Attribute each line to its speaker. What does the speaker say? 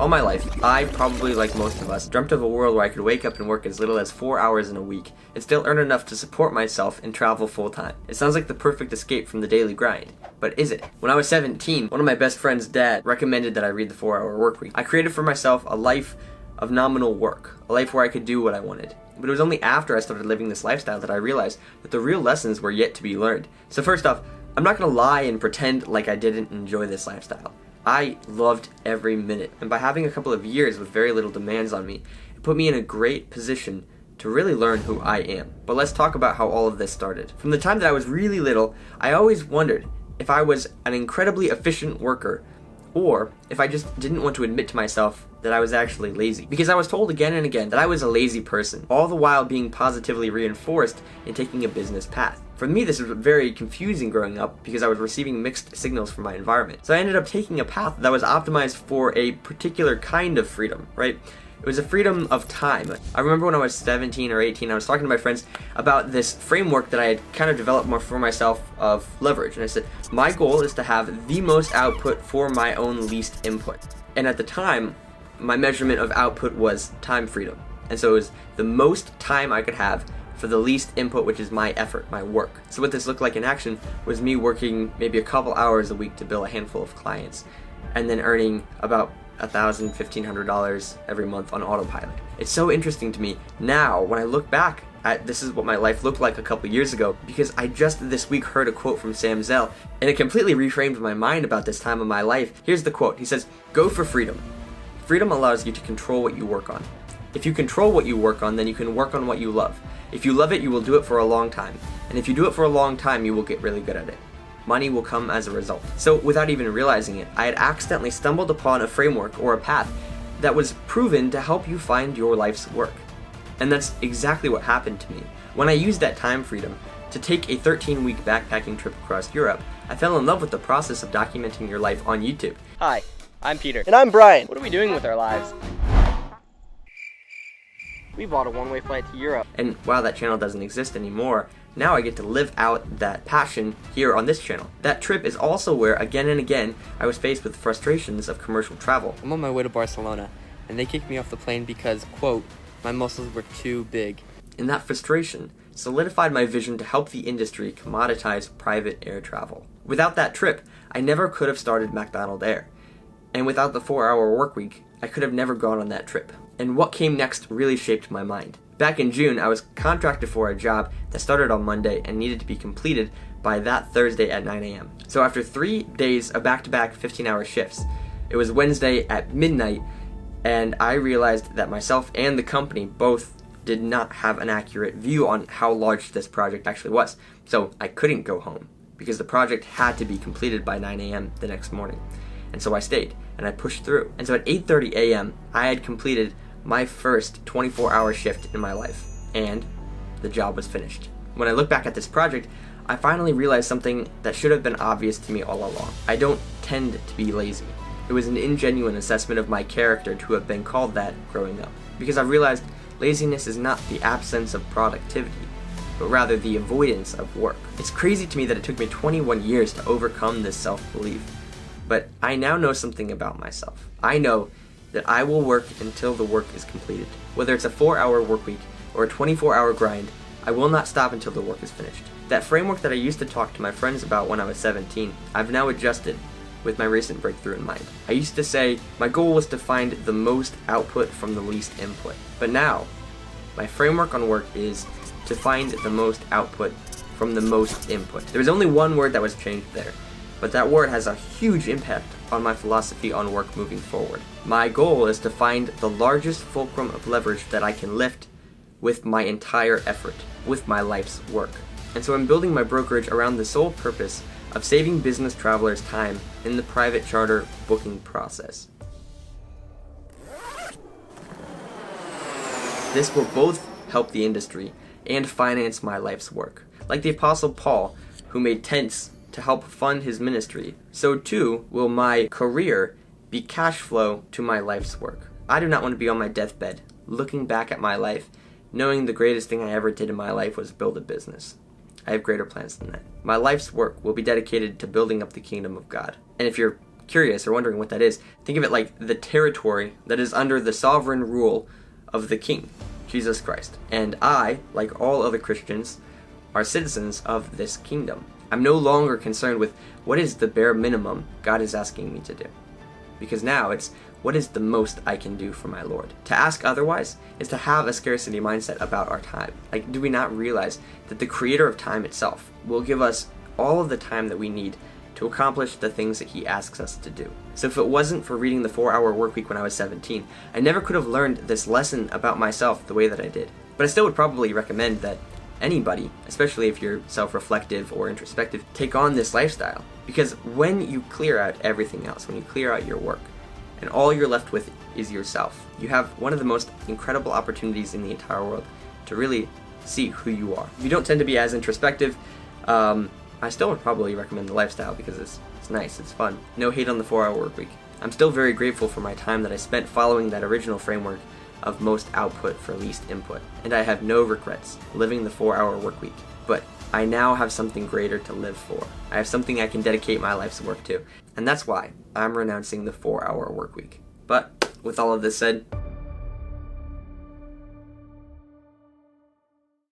Speaker 1: All my life, I, probably like most of us, dreamt of a world where I could wake up and work as little as 4 hours in a week and still earn enough to support myself and travel full time. It sounds like the perfect escape from the daily grind. But is it? When I was 17, one of my best friend's dad recommended that I read the 4-Hour Workweek. I created for myself a life of nominal work, a life where I could do what I wanted. But it was only after I started living this lifestyle that I realized that the real lessons were yet to be learned. So first off, I'm not gonna lie and pretend like I didn't enjoy this lifestyle. I loved every minute, and by having a couple of years with very little demands on me, it put me in a great position to really learn who I am. But let's talk about how all of this started. From the time that I was really little, I always wondered if I was an incredibly efficient worker, or if I just didn't want to admit to myself that I was actually lazy. Because I was told again and again that I was a lazy person, all the while being positively reinforced in taking a business path. For me, this was very confusing growing up because I was receiving mixed signals from my environment. So I ended up taking a path that was optimized for a particular kind of freedom, right? It was a freedom of time. I remember when I was 17 or 18, I was talking to my friends about this framework that I had kind of developed more for myself of leverage. And I said, my goal is to have the most output for my own least input. And at the time, my measurement of output was time freedom. And so it was the most time I could have for the least input, which is my effort, my work. So what this looked like in action was me working maybe a couple hours a week to bill a handful of clients, and then earning about $1,000, $1,500 every month on autopilot. It's so interesting to me now when I look back at this is what my life looked like a couple years ago, because I just this week heard a quote from Sam Zell, and it completely reframed my mind about this time of my life. Here's the quote. He says, "Go for freedom. Freedom allows you to control what you work on. If you control what you work on, then you can work on what you love. If you love it, you will do it for a long time. And if you do it for a long time, you will get really good at it. Money will come as a result." So without even realizing it, I had accidentally stumbled upon a framework or a path that was proven to help you find your life's work. And that's exactly what happened to me. When I used that time freedom to take a 13-week backpacking trip across Europe, I fell in love with the process of documenting your life on YouTube.
Speaker 2: Hi, I'm Peter.
Speaker 3: And I'm Brian.
Speaker 2: What are we doing with our lives? We bought a one-way flight to Europe.
Speaker 1: And while that channel doesn't exist anymore, now I get to live out that passion here on this channel. That trip is also where, again and again, I was faced with frustrations of commercial travel.
Speaker 2: I'm on my way to Barcelona, and they kicked me off the plane because, quote, my muscles were too big.
Speaker 1: And that frustration solidified my vision to help the industry commoditize private air travel. Without that trip, I never could have started McDonald Air. And without the 4-Hour Workweek, I could have never gone on that trip. And what came next really shaped my mind. Back in June, I was contracted for a job that started on Monday and needed to be completed by that Thursday at 9 a.m. So after 3 days of back-to-back 15-hour shifts, it was Wednesday at midnight, and I realized that myself and the company both did not have an accurate view on how large this project actually was. So I couldn't go home because the project had to be completed by 9 a.m. the next morning. And so I stayed, and I pushed through. And so at 8:30 a.m., I had completed my first 24-hour shift in my life, and the job was finished. When I look back at this project, I finally realized something that should have been obvious to me all along. I don't tend to be lazy. It was an ingenuine assessment of my character to have been called that growing up, because I realized laziness is not the absence of productivity, but rather the avoidance of work. It's crazy to me that it took me 21 years to overcome this self-belief, but I now know something about myself. I know that I will work until the work is completed. Whether it's a 4-hour work week or a 24-hour grind, I will not stop until the work is finished. That framework that I used to talk to my friends about when I was 17, I've now adjusted with my recent breakthrough in mind. I used to say my goal was to find the most output from the least input. But now, my framework on work is to find the most output from the most input. There's only one word that was changed there, but that word has a huge impact on my philosophy on work moving forward. My goal is to find the largest fulcrum of leverage that I can lift with my entire effort, with my life's work. And so I'm building my brokerage around the sole purpose of saving business travelers time in the private charter booking process. This will both help the industry and finance my life's work. Like the Apostle Paul, who made tents to help fund his ministry, so too will my career be cash flow to my life's work. I do not want to be on my deathbed, looking back at my life, knowing the greatest thing I ever did in my life was build a business. I have greater plans than that. My life's work will be dedicated to building up the kingdom of God. And if you're curious or wondering what that is, think of it like the territory that is under the sovereign rule of the King, Jesus Christ. And I, like all other Christians, are citizens of this kingdom. I'm no longer concerned with what is the bare minimum God is asking me to do. Because now it's, what is the most I can do for my Lord? To ask otherwise is to have a scarcity mindset about our time. Like, do we not realize that the creator of time itself will give us all of the time that we need to accomplish the things that he asks us to do? So if it wasn't for reading the 4-Hour Workweek when I was 17, I never could have learned this lesson about myself the way that I did. But I still would probably recommend that anybody, especially if you're self-reflective or introspective, take on this lifestyle. Because when you clear out everything else, when you clear out your work, and all you're left with is yourself, you have one of the most incredible opportunities in the entire world to really see who you are. If you don't tend to be as introspective, I still would probably recommend the lifestyle because it's nice, it's fun. No hate on the 4-Hour Workweek. I'm still very grateful for my time that I spent following that original framework of most output for least input. And I have no regrets living the 4-Hour Workweek. But I now have something greater to live for. I have something I can dedicate my life's work to. And that's why I'm renouncing the 4-Hour Workweek. But with all of this said,